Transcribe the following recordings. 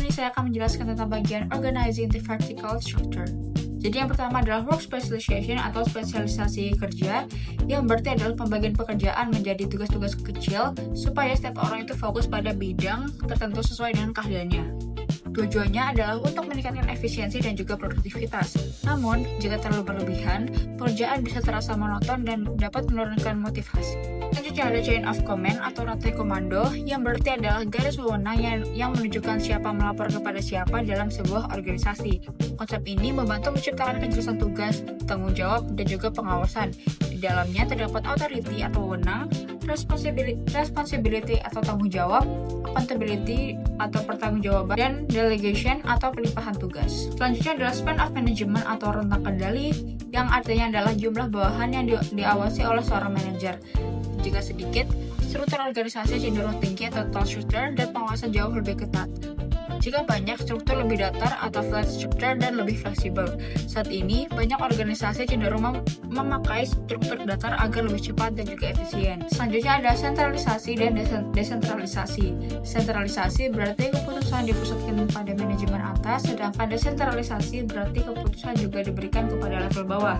sini saya akan menjelaskan tentang bagian organizing the vertical structure. Jadi yang pertama adalah work specialization atau spesialisasi kerja, yang berarti adalah pembagian pekerjaan menjadi tugas-tugas kecil supaya setiap orang itu fokus pada bidang tertentu sesuai dengan keahliannya. Tujuannya adalah untuk meningkatkan efisiensi dan juga produktivitas. Namun, jika terlalu berlebihan, pekerjaan bisa terasa monoton dan dapat menurunkan motivasi. Selanjutnya ada chain of command atau rantai komando, yang berarti adalah garis wewenang yang menunjukkan siapa melapor kepada siapa dalam sebuah organisasi. Konsep ini membantu menciptakan kejelasan tugas, tanggung jawab, dan juga pengawasan. Di dalamnya terdapat authority atau wewenang, responsibility atau tanggung jawab, accountability atau pertanggungjawaban, dan delegation atau pelimpahan tugas. Selanjutnya adalah span of management atau rentang kendali, yang artinya adalah jumlah bawahan yang diawasi oleh seorang manajer. Jika sedikit, struktur organisasi cenderung tinggi atau tall shooter dan pengawasan jauh lebih ketat. Jika banyak, struktur lebih datar atau flat structure dan lebih fleksibel. Saat ini, banyak organisasi cenderung memakai struktur datar agar lebih cepat dan juga efisien. Selanjutnya ada sentralisasi dan desentralisasi. Sentralisasi berarti keputusan dipusatkan pada manajemen atas, sedangkan desentralisasi berarti keputusan juga diberikan kepada level bawah.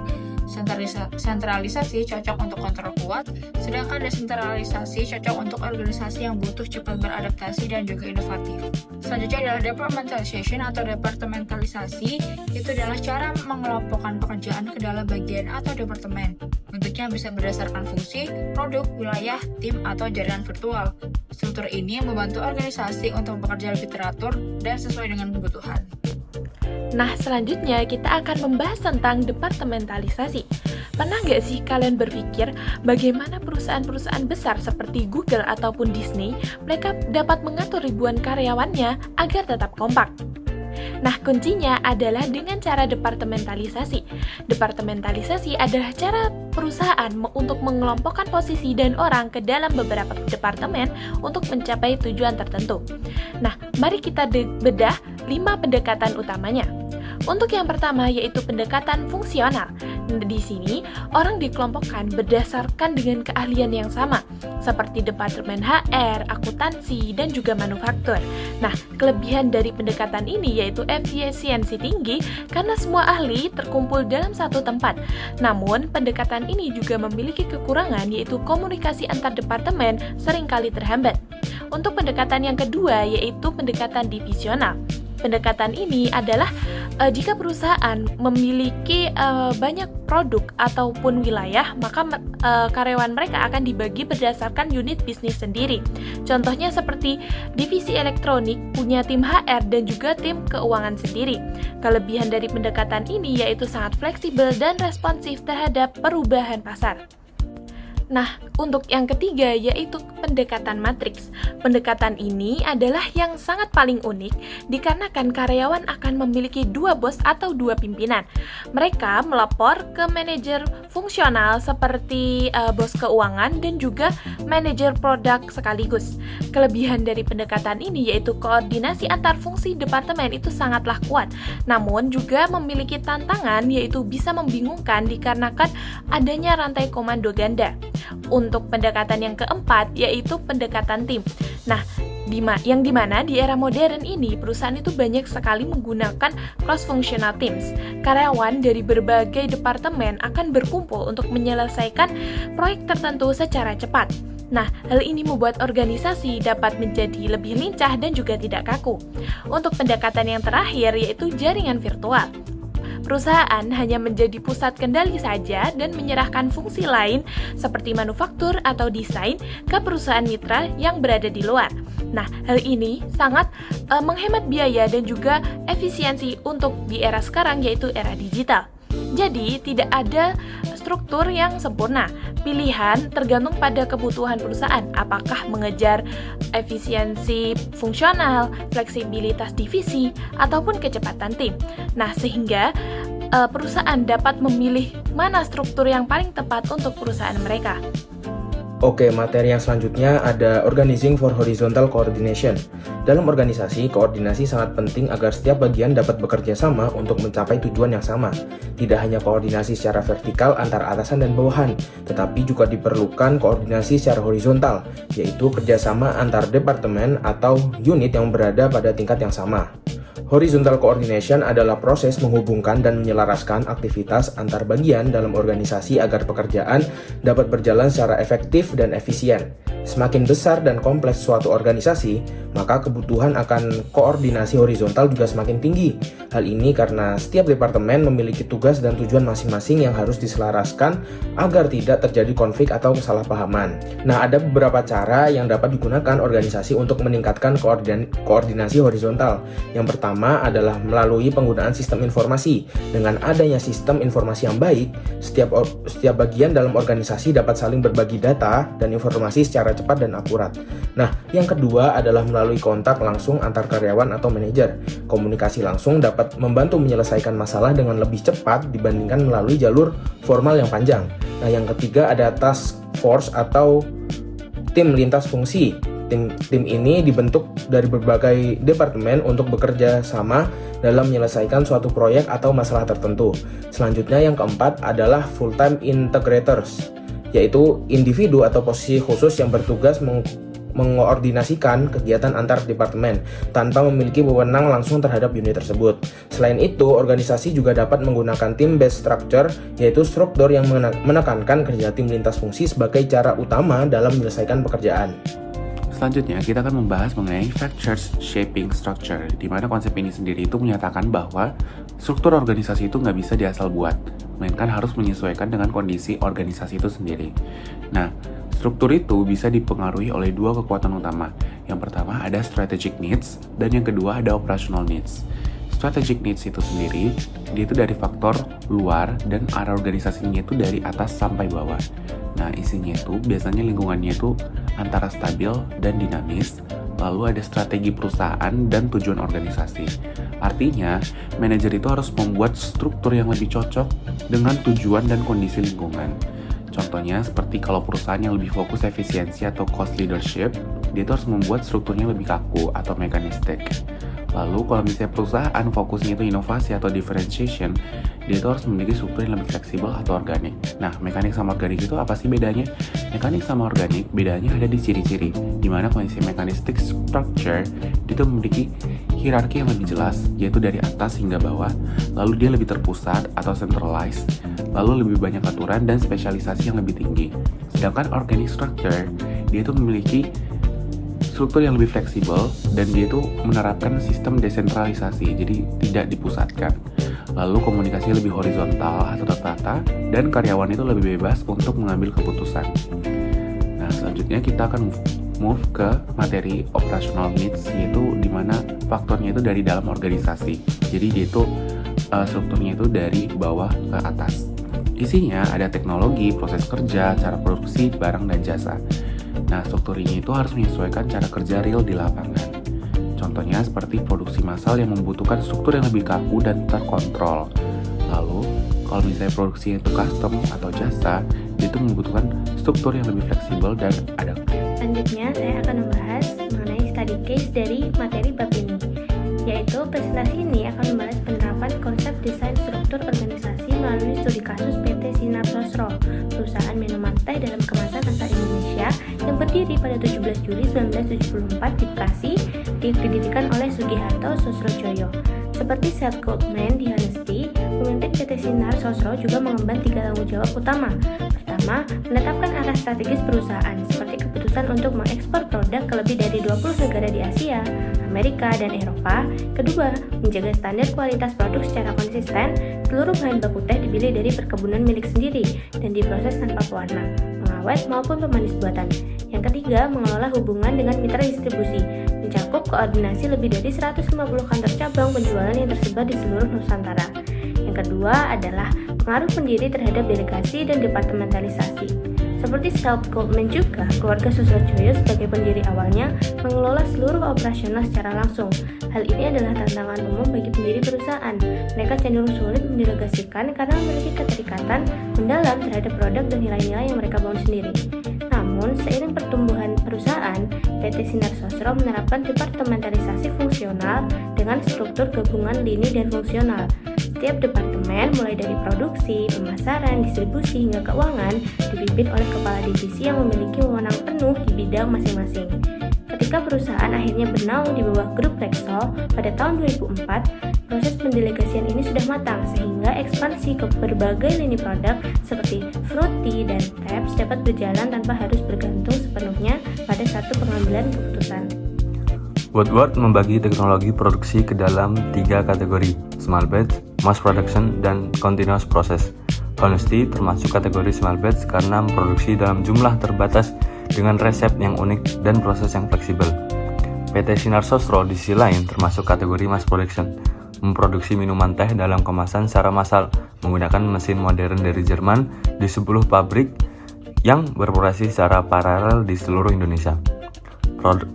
Sentralisasi cocok untuk kontrol kuat, sedangkan desentralisasi cocok untuk organisasi yang butuh cepat beradaptasi dan juga inovatif. Selanjutnya adalah departmentalization atau departementalisasi. Itu adalah cara mengelompokkan pekerjaan ke dalam bagian atau departemen. Bentuknya bisa berdasarkan fungsi, produk, wilayah, tim, atau jaringan virtual. Struktur ini membantu organisasi untuk bekerja lebih teratur dan sesuai dengan kebutuhan. Nah, selanjutnya kita akan membahas tentang departementalisasi. Pernah nggak sih kalian berpikir bagaimana perusahaan-perusahaan besar seperti Google ataupun Disney, mereka dapat mengatur ribuan karyawannya agar tetap kompak? Nah, kuncinya adalah dengan cara departementalisasi. Departementalisasi adalah cara perusahaan untuk mengelompokkan posisi dan orang ke dalam beberapa departemen untuk mencapai tujuan tertentu. Nah, mari kita bedah 5 pendekatan utamanya. Untuk yang pertama yaitu pendekatan fungsional. Di sini, orang dikelompokkan berdasarkan dengan keahlian yang sama, seperti departemen HR, akuntansi, dan juga manufaktur. Nah, kelebihan dari pendekatan ini yaitu efisiensi tinggi karena semua ahli terkumpul dalam satu tempat. Namun, pendekatan ini juga memiliki kekurangan yaitu komunikasi antar departemen seringkali terhambat. Untuk pendekatan yang kedua yaitu pendekatan divisional. Pendekatan ini adalah jika perusahaan memiliki banyak produk ataupun wilayah, maka karyawan mereka akan dibagi berdasarkan unit bisnis sendiri. Contohnya seperti divisi elektronik punya tim HR dan juga tim keuangan sendiri. Kelebihan dari pendekatan ini yaitu sangat fleksibel dan responsif terhadap perubahan pasar. Nah, untuk yang ketiga yaitu pendekatan matriks. Pendekatan ini adalah yang sangat paling unik dikarenakan karyawan akan memiliki 2 bos atau 2 pimpinan. Mereka melapor ke manajer fungsional seperti bos keuangan dan juga manajer produk sekaligus. Kelebihan dari pendekatan ini yaitu koordinasi antar fungsi departemen itu sangatlah kuat. Namun juga memiliki tantangan yaitu bisa membingungkan dikarenakan adanya rantai komando ganda. Untuk pendekatan yang keempat yaitu pendekatan tim. Nah, yang dimana di era modern ini perusahaan itu banyak sekali menggunakan cross-functional teams. Karyawan dari berbagai departemen akan berkumpul untuk menyelesaikan proyek tertentu secara cepat. Nah, hal ini membuat organisasi dapat menjadi lebih lincah dan juga tidak kaku. Untuk pendekatan yang terakhir yaitu jaringan virtual. Perusahaan hanya menjadi pusat kendali saja dan menyerahkan fungsi lain seperti manufaktur atau desain ke perusahaan mitra yang berada di luar. Nah, hal ini sangat menghemat biaya dan juga efisiensi untuk di era sekarang yaitu era digital. Jadi, tidak ada struktur yang sempurna. Pilihan tergantung pada kebutuhan perusahaan, apakah mengejar efisiensi fungsional, fleksibilitas divisi, ataupun kecepatan tim. Nah, sehingga perusahaan dapat memilih mana struktur yang paling tepat untuk perusahaan mereka. Oke, materi yang selanjutnya ada Organizing for Horizontal Coordination. Dalam organisasi, koordinasi sangat penting agar setiap bagian dapat bekerja sama untuk mencapai tujuan yang sama. Tidak hanya koordinasi secara vertikal antar atasan dan bawahan, tetapi juga diperlukan koordinasi secara horizontal, yaitu kerjasama antar departemen atau unit yang berada pada tingkat yang sama. Horizontal coordination adalah proses menghubungkan dan menyelaraskan aktivitas antar bagian dalam organisasi agar pekerjaan dapat berjalan secara efektif dan efisien. Semakin besar dan kompleks suatu organisasi, maka kebutuhan akan koordinasi horizontal juga semakin tinggi. Hal ini karena setiap departemen memiliki tugas dan tujuan masing-masing yang harus diselaraskan agar tidak terjadi konflik atau kesalahpahaman. Nah, ada beberapa cara yang dapat digunakan organisasi untuk meningkatkan koordinasi horizontal. Yang pertama adalah melalui penggunaan sistem informasi. Dengan adanya sistem informasi yang baik, setiap bagian dalam organisasi dapat saling berbagi data dan informasi secara cepat dan akurat. Nah, yang kedua adalah melalui kontak langsung antar karyawan atau manajer. Komunikasi langsung dapat membantu menyelesaikan masalah dengan lebih cepat dibandingkan melalui jalur formal yang panjang. Nah, yang ketiga ada task force atau tim lintas fungsi. Tim ini dibentuk dari berbagai departemen untuk bekerja sama dalam menyelesaikan suatu proyek atau masalah tertentu. Selanjutnya yang keempat adalah full-time integrators, yaitu individu atau posisi khusus yang bertugas mengoordinasikan kegiatan antar departemen tanpa memiliki wewenang langsung terhadap unit tersebut. Selain itu, organisasi juga dapat menggunakan team-based structure, yaitu struktur yang menekankan kerja tim lintas fungsi sebagai cara utama dalam menyelesaikan pekerjaan. Selanjutnya, kita akan membahas mengenai Factors Shaping Structure, di mana konsep ini sendiri itu menyatakan bahwa struktur organisasi itu nggak bisa diasal buat, melainkan harus menyesuaikan dengan kondisi organisasi itu sendiri. Nah, struktur itu bisa dipengaruhi oleh dua kekuatan utama. Yang pertama ada strategic needs, dan yang kedua ada operational needs. Strategic needs itu sendiri, dia itu dari faktor luar dan arah organisasinya itu dari atas sampai bawah. Nah, isinya itu biasanya lingkungannya itu antara stabil dan dinamis, lalu ada strategi perusahaan dan tujuan organisasi. Artinya, manajer itu harus membuat struktur yang lebih cocok dengan tujuan dan kondisi lingkungan. Contohnya, seperti kalau perusahaan yang lebih fokus efisiensi atau cost leadership, dia itu harus membuat strukturnya lebih kaku atau mekanistik. Lalu kalau misalnya perusahaan fokusnya itu inovasi atau differentiation, dia itu harus memiliki struktur yang lebih fleksibel atau organik. Nah, mekanik sama organik itu apa sih bedanya? Mekanik sama organik bedanya ada di ciri-ciri, di mana kondisi mechanistic structure itu memiliki hierarki yang lebih jelas, yaitu dari atas hingga bawah, lalu dia lebih terpusat atau centralized, lalu lebih banyak aturan dan spesialisasi yang lebih tinggi. Sedangkan organic structure, dia itu memiliki struktur yang lebih fleksibel dan dia itu menerapkan sistem desentralisasi, jadi tidak dipusatkan. Lalu komunikasi lebih horizontal atau tertata dan karyawan itu lebih bebas untuk mengambil keputusan. Nah, selanjutnya kita akan move ke materi operational needs, yaitu dimana faktornya itu dari dalam organisasi. Jadi dia itu strukturnya itu dari bawah ke atas. Isinya ada teknologi, proses kerja, cara produksi, barang dan jasa. Nah, strukturnya itu harus menyesuaikan cara kerja real di lapangan. Contohnya seperti produksi massal yang membutuhkan struktur yang lebih kaku dan terkontrol. Lalu, kalau misalnya produksinya itu custom atau jasa, itu membutuhkan struktur yang lebih fleksibel dan adaptif. Selanjutnya, saya akan membahas mengenai study case dari materi bab ini, yaitu presentasi ini akan membahas penerapan konsep desain struktur organisasi melalui studi kasus PT Sinar Sosro, perusahaan minuman teh dalam kemasan asal Indonesia yang berdiri pada 17 Juli 1974 di Bekasi, didirikan oleh Sugiharto Sosrojoyo. Seperti Seth Goldman di Honesty, pemimpin PT Sinar Sosro juga mengemban 3 tanggung jawab utama. Pertama, menetapkan arah strategis perusahaan, seperti keputusan untuk mengekspor produk ke lebih dari 20 negara di Asia, Amerika, dan Eropa. Kedua, menjaga standar kualitas produk secara konsisten. Seluruh bahan baku teh dipilih dari perkebunan milik sendiri dan diproses tanpa pewarna, pengawet, maupun pemanis buatan. Yang ketiga, mengelola hubungan dengan mitra distribusi, mencakup koordinasi lebih dari 150 kantor cabang penjualan yang tersebar di seluruh Nusantara. Yang kedua adalah pengaruh pendiri terhadap delegasi dan departementalisasi. Seperti Seth Goldman juga, keluarga Sosrojoyo sebagai pendiri awalnya mengelola seluruh operasional secara langsung. Hal ini adalah tantangan umum bagi pendiri perusahaan. Mereka cenderung sulit mendelegasikan karena memiliki keterikatan mendalam terhadap produk dan nilai-nilai yang mereka bangun sendiri. Namun, Namun, seiring pertumbuhan perusahaan, PT Sinar Sosro menerapkan departementalisasi fungsional dengan struktur gabungan lini dan fungsional. Setiap departemen, mulai dari produksi, pemasaran, distribusi, hingga keuangan, dipimpin oleh kepala divisi yang memiliki wewenang penuh di bidang masing-masing. Ketika perusahaan akhirnya bernaung di bawah grup Rexel pada tahun 2004, proses pendelegasian ini sudah matang sehingga ekspansi ke berbagai lini produk seperti Fruity dan Tabs dapat berjalan tanpa harus bergantung sepenuhnya pada satu pengambilan keputusan. Woodward membagi teknologi produksi ke dalam 3 kategori, small batch, mass production, dan continuous process. Honesty termasuk kategori small batch karena memproduksi dalam jumlah terbatas dengan resep yang unik dan proses yang fleksibel. PT Sinar Sosro di sisi lain termasuk kategori mass production, memproduksi minuman teh dalam kemasan secara massal menggunakan mesin modern dari Jerman di 10 pabrik yang beroperasi secara paralel di seluruh Indonesia.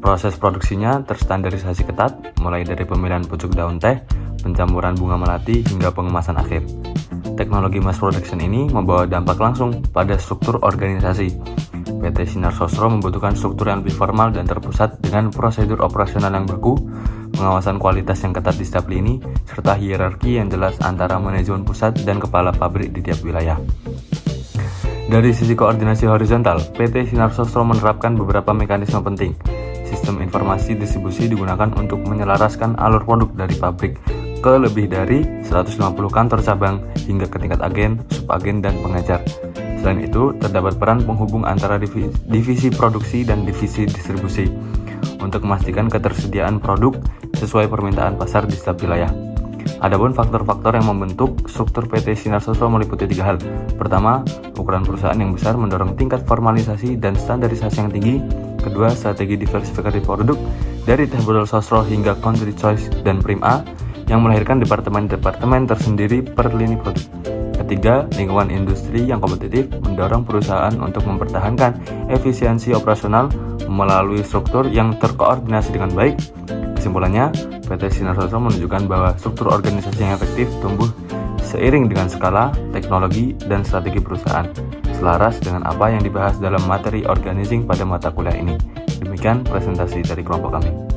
Proses produksinya terstandarisasi ketat, mulai dari pemilihan pucuk daun teh, pencampuran bunga melati, hingga pengemasan akhir. Teknologi mass production ini membawa dampak langsung pada struktur organisasi. PT Sinar Sosro membutuhkan struktur yang lebih formal dan terpusat dengan prosedur operasional yang baku, pengawasan kualitas yang ketat di setiap lini, serta hierarki yang jelas antara manajemen pusat dan kepala pabrik di tiap wilayah. Dari sisi koordinasi horizontal, PT Sinar Sosro menerapkan beberapa mekanisme penting. Sistem informasi distribusi digunakan untuk menyelaraskan alur produk dari pabrik ke lebih dari 150 kantor cabang hingga ke tingkat agen, subagen, dan pengecer. Selain itu, terdapat peran penghubung antara divisi produksi dan divisi distribusi untuk memastikan ketersediaan produk sesuai permintaan pasar di setiap wilayah. Adapun faktor-faktor yang membentuk struktur PT Sinar Sosro meliputi 3 hal. Pertama, ukuran perusahaan yang besar mendorong tingkat formalisasi dan standarisasi yang tinggi. Kedua, strategi diversifikasi produk dari teh botol Sosro hingga Country Choice dan Prim A yang melahirkan departemen-departemen tersendiri per lini produk. Ketiga, lingkungan industri yang kompetitif mendorong perusahaan untuk mempertahankan efisiensi operasional melalui struktur yang terkoordinasi dengan baik. Kesimpulannya, PT Sinar Sosro menunjukkan bahwa struktur organisasi yang efektif tumbuh seiring dengan skala, teknologi, dan strategi perusahaan, selaras dengan apa yang dibahas dalam materi organizing pada mata kuliah ini. Demikian presentasi dari kelompok kami.